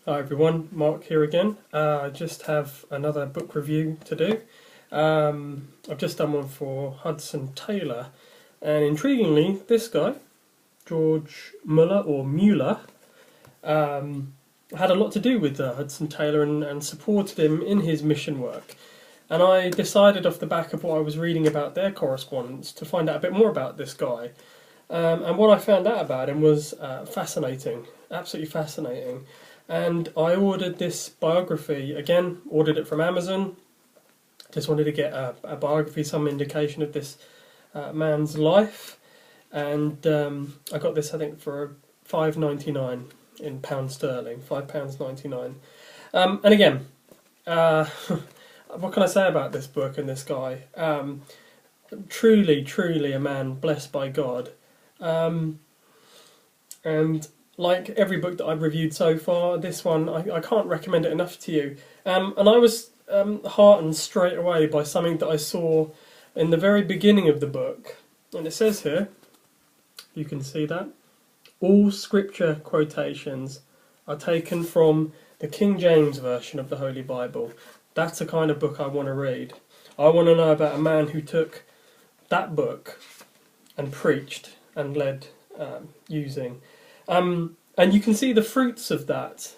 Hi everyone, Mark here again. I just have another book review to do. I've just done one for Hudson Taylor, and intriguingly, this guy, George Müller, had a lot to do with Hudson Taylor and supported him in his mission work. And I decided off the back of what I was reading about their correspondence to find out a bit more about this guy. And what I found out about him was fascinating, absolutely fascinating. And I ordered this biography, again, ordered it from Amazon. Just wanted to get a biography, some indication of this man's life. And I got this, I think, for £5.99 in pound sterling, £5.99. And again, what can I say about this book and this guy? Truly, truly a man blessed by God. And like every book that I've reviewed so far, this one, I can't recommend it enough to you. And I was heartened straight away by something that I saw in the very beginning of the book. And it says here, you can see that, all scripture quotations are taken from the King James Version of the Holy Bible. That's the kind of book I want to read. I want to know about a man who took that book and preached and led using. And you can see the fruits of that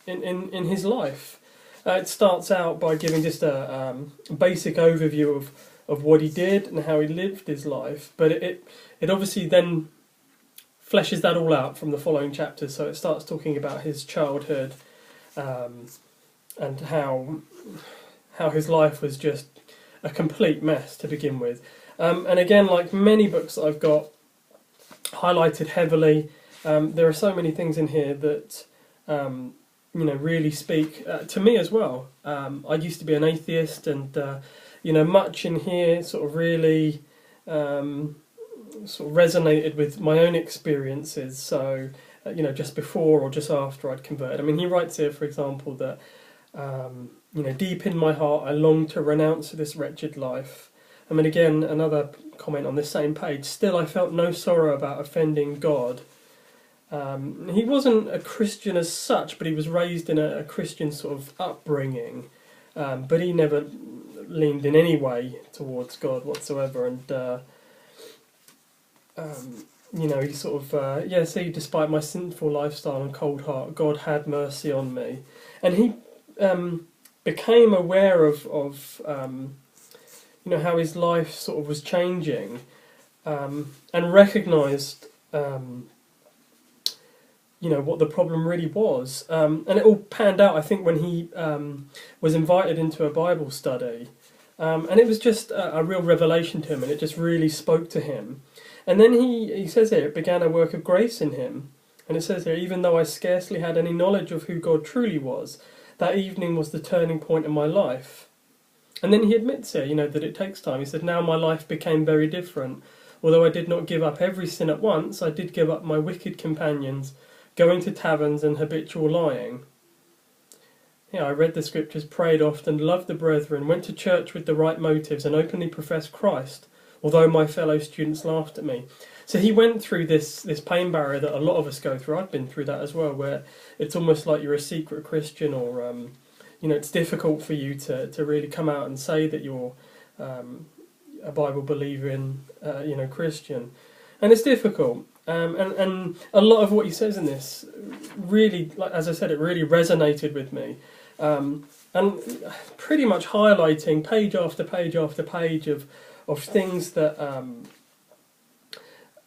in his life. It starts out by giving just a basic overview of what he did and how he lived his life, but it obviously then fleshes that all out from the following chapters. So it starts talking about his childhood and how his life was just a complete mess to begin with. And again, like many books that I've got highlighted heavily, there are so many things in here that really speak to me as well. I used to be an atheist, and much in here sort of really sort of resonated with my own experiences. So just before or just after I'd converted. I mean, he writes here, for example, that deep in my heart I long to renounce this wretched life. I mean, again, another comment on this same page. Still, I felt no sorrow about offending God. He wasn't a Christian as such, but he was raised in a Christian sort of upbringing. But he never leaned in any way towards God whatsoever. And, he sort of, see, despite my sinful lifestyle and cold heart, God had mercy on me. And he became aware of how his life sort of was changing, and recognised what the problem really was. And it all panned out, I think, when he was invited into a Bible study. And it was just a real revelation to him, and it just really spoke to him. And then he says here, it began a work of grace in him. And it says here, even though I scarcely had any knowledge of who God truly was, that evening was the turning point in my life. And then he admits here, that it takes time. He said, now my life became very different. Although I did not give up every sin at once, I did give up my wicked companions, going to taverns and habitual lying. I read the scriptures, prayed often, loved the brethren, went to church with the right motives, and openly professed Christ, although my fellow students laughed at me. So he went through this pain barrier that a lot of us go through. I've been through that as well, where it's almost like you're a secret Christian, or it's difficult for you to really come out and say that you're a Bible believing Christian, and it's difficult. And a lot of what he says in this really, like as I said, it really resonated with me, and pretty much highlighting page after page after page of things that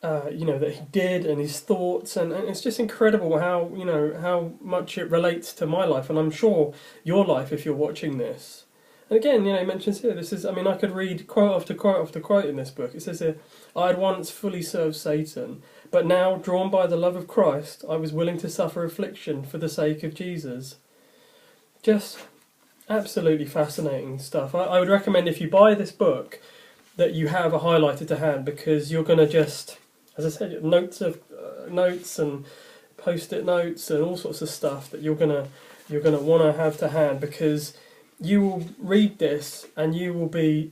that he did, and his thoughts, and it's just incredible how much it relates to my life, and I'm sure your life if you're watching this. And again, he mentions here, I could read quote after quote after quote in this book. It says here, I had once fully served Satan, but now, drawn by the love of Christ, I was willing to suffer affliction for the sake of Jesus. Just absolutely fascinating stuff. I would recommend, if you buy this book, that you have a highlighter to hand, because you're going to just, as I said, notes and post-it notes and all sorts of stuff that you're gonna want to have to hand, because you will read this and you will be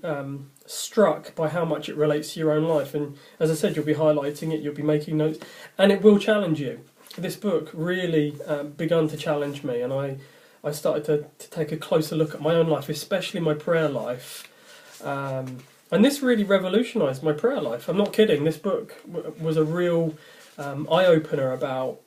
struck by how much it relates to your own life. And as I said, you'll be highlighting it, you'll be making notes, and it will challenge you. this book really begun to challenge me, and I started to take a closer look at my own life, especially my prayer life. And this really revolutionised my prayer life. I'm not kidding. This book was a real eye-opener about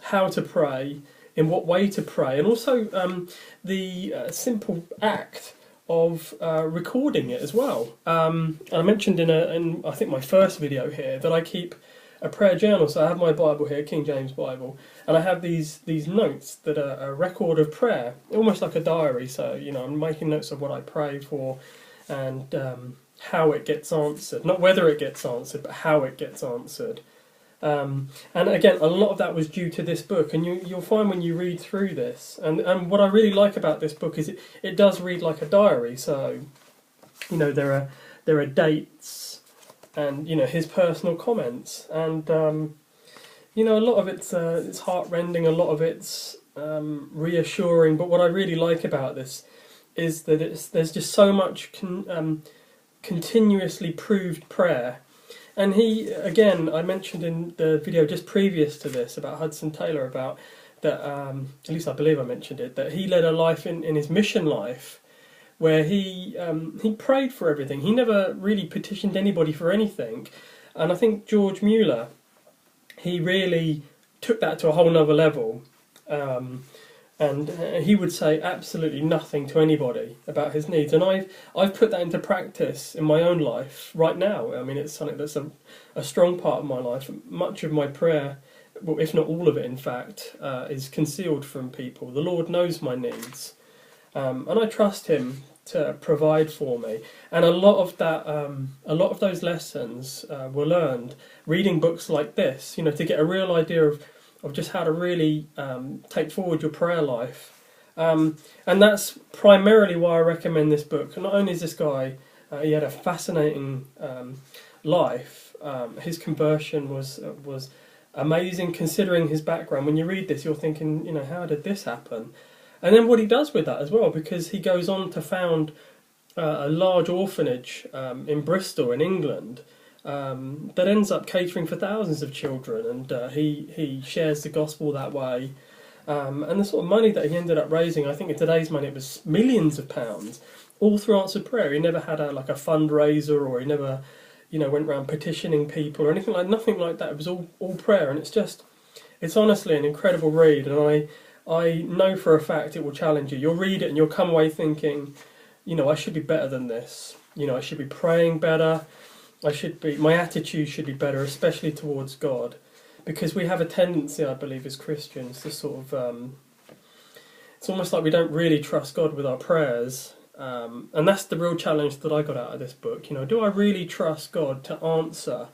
how to pray, in what way to pray, and also the simple act of recording it as well. I mentioned in I think my first video here that I keep a prayer journal. So I have my Bible here, King James Bible, and I have these notes that are a record of prayer, almost like a diary. So I'm making notes of what I pray for, and how it gets answered. Not whether it gets answered, but how it gets answered. And again, a lot of that was due to this book, and you'll find when you read through this, and what I really like about this book is it does read like a diary. So, there are dates, and his personal comments, and a lot of it's heartrending, a lot of it's reassuring. But what I really like about this is that there's just so much continuously proved prayer. And he, again, I mentioned in the video just previous to this about Hudson Taylor, about that, at least I believe I mentioned it, that he led a life in his mission life where he prayed for everything. He never really petitioned anybody for anything. And I think George Müller, he really took that to a whole nother level. And he would say absolutely nothing to anybody about his needs, and I've put that into practice in my own life right now. I mean, it's something that's a strong part of my life. Much of my prayer, well, if not all of it, in fact, is concealed from people. The Lord knows my needs, and I trust Him to provide for me. And a lot of those lessons were learned reading books like this. To get a real idea of just how to really take forward your prayer life. And that's primarily why I recommend this book. And not only is this guy, he had a fascinating life. His conversion was amazing, considering his background. When you read this, you're thinking, how did this happen? And then what he does with that as well, because he goes on to found a large orphanage in Bristol, in England, that ends up catering for thousands of children, and he shares the gospel that way. And the sort of money that he ended up raising, I think in today's money it was millions of pounds, all through answered prayer. He never had a fundraiser, or he never went around petitioning people or anything nothing like that. It was all prayer, and it's honestly an incredible read, and I know for a fact it will challenge you. You'll read it and you'll come away thinking, I should be better than this. I should be praying better. My attitude should be better, especially towards God, because we have a tendency, I believe, as Christians to sort of, it's almost like we don't really trust God with our prayers, and that's the real challenge that I got out of this book. Do I really trust God to answer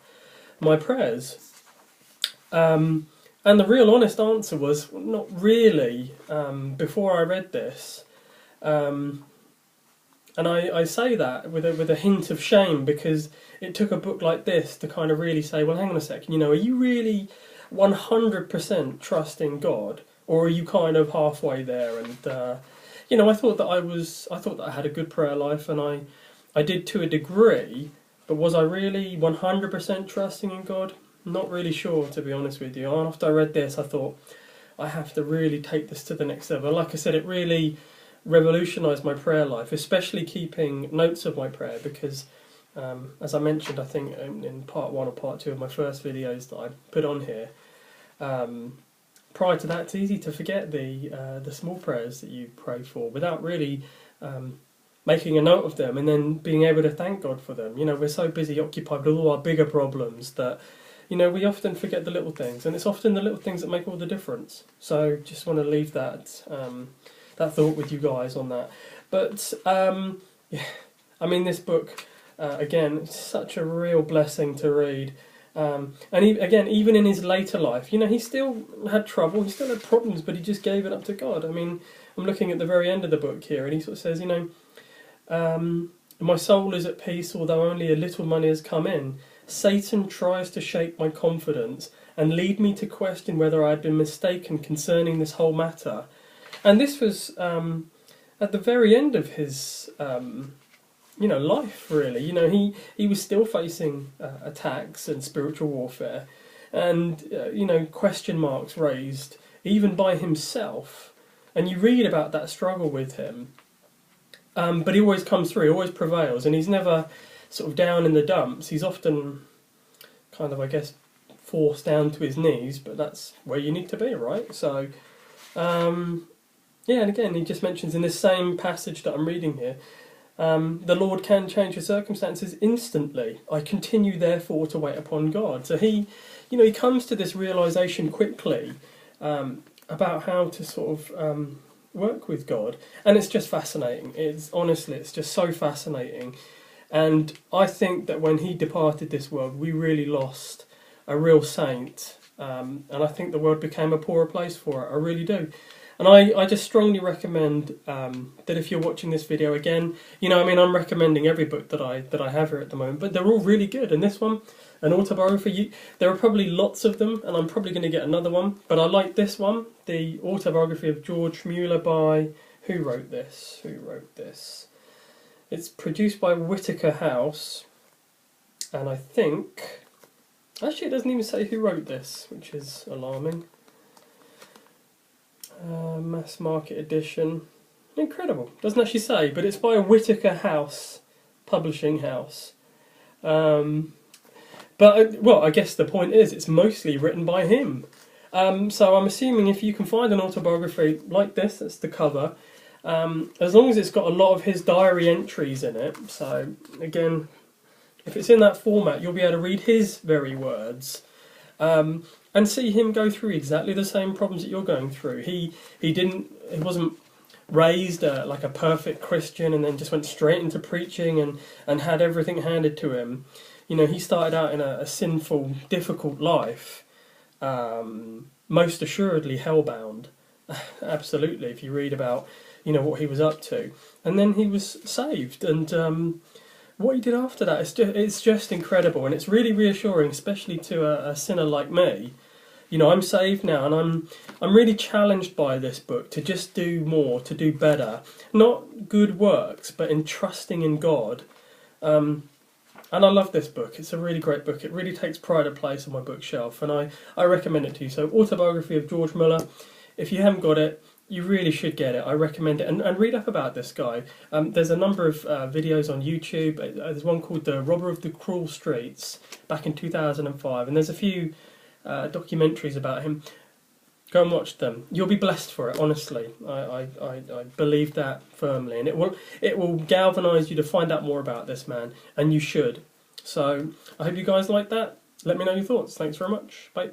my prayers? And the real honest answer was not really, before I read this. And I say that with a hint of shame, because it took a book like this to kind of really say, well, hang on a second, are you really 100% trusting God, or are you kind of halfway there? And I thought that I had a good prayer life, and I did to a degree, but was I really 100% trusting in God? Not really sure, to be honest with you. And after I read this, I thought I have to really take this to the next level. Like I said, it really revolutionised my prayer life, especially keeping notes of my prayer, because as I mentioned, I think in part 1 or part 2 of my first videos that I put on here, prior to that, it's easy to forget the small prayers that you pray for without really making a note of them, and then being able to thank God for them. We're so busy occupied with all our bigger problems that we often forget the little things, and it's often the little things that make all the difference. So just want to leave that thought with you guys on that. But yeah, I mean, this book, again, it's such a real blessing to read. And again, even in his later life, he still had trouble, he still had problems, but he just gave it up to God. I mean, I'm looking at the very end of the book here, and he sort of says, my soul is at peace, although only a little money has come in. Satan tries to shake my confidence and lead me to question whether I had been mistaken concerning this whole matter. And this was at the very end of his life, really. He was still facing attacks and spiritual warfare, and you know, question marks raised even by himself. And you read about that struggle with him, but he always comes through, he always prevails, and he's never sort of down in the dumps. He's often kind of, I guess, forced down to his knees, but that's where you need to be, right? So, yeah, and again, he just mentions in this same passage that I'm reading here, the Lord can change your circumstances instantly. I continue, therefore, to wait upon God. So he, you know, he comes to this realization quickly about how to sort of work with God, and it's just fascinating. It's just so fascinating. And I think that when he departed this world, we really lost a real saint, and I think the world became a poorer place for it. I really do. And I just strongly recommend that if you're watching this video again, you know, I mean, I'm recommending every book that I have here at the moment, but they're all really good. And this one, an autobiography, there are probably lots of them, and I'm probably going to get another one. But I like this one, the autobiography of George Müller by, who wrote this? It's produced by Whitaker House, and I think, actually it doesn't even say who wrote this, which is alarming. Mass market edition. Incredible. Doesn't actually say, but it's by a Whitaker House publishing house. Well, I guess the point is it's mostly written by him. So I'm assuming if you can find an autobiography like this, that's the cover, as long as it's got a lot of his diary entries in it. So again, if it's in that format, you'll be able to read his very words. And see him go through exactly the same problems that you're going through. He wasn't raised like a perfect Christian and then just went straight into preaching and had everything handed to him. You know, he started out in a sinful, difficult life, most assuredly hellbound. Absolutely, if you read about, you know, what he was up to. And then he was saved, and what he did after that, it's just incredible, and it's really reassuring, especially to a sinner like me. You know, I'm saved now, and I'm really challenged by this book to just do more, to do better. Not good works, but in trusting in God. And I love this book. It's a really great book. It really takes pride of place on my bookshelf, and I recommend it to you. So, Autobiography of George Müller. If you haven't got it, you really should get it. I recommend it, and read up about this guy. There's a number of videos on YouTube. There's one called The Robber of the Cruel Streets back in 2005, and there's a few documentaries about him. Go and watch them. You'll be blessed for it, honestly. I believe that firmly, and it will galvanise you to find out more about this man, and you should. So I hope you guys like that. Let me know your thoughts. Thanks very much. Bye.